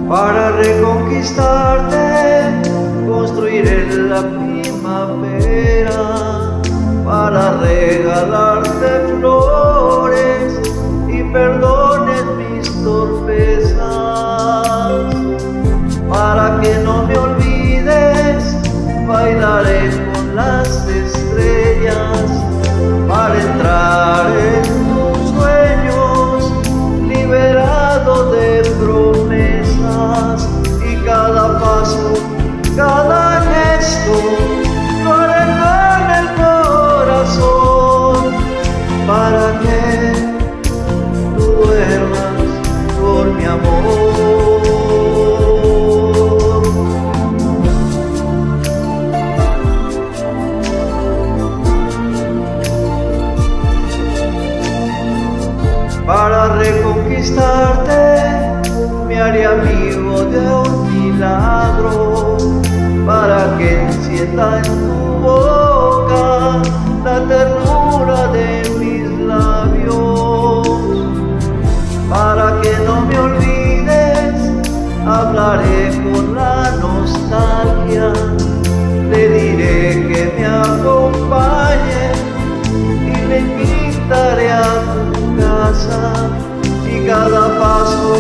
Para reconquistarte construiré la primavera, para regalarte flores y perdones mis torpezas. Para que no me olvides, bailaré con las estrellas, para entrar en tus sueños, liberado de promesas. Y cada paso, cada gesto, lo haré con el corazón, para que tú duermas con mi amor. Para reconquistarte me haré amigo de un milagro, para que encienda en tu boca la ternura de mis labios. Para que no me olvides, hablaré con la nostalgia, le diré que me acompañe y le invitaré a tu casa. Y cada paso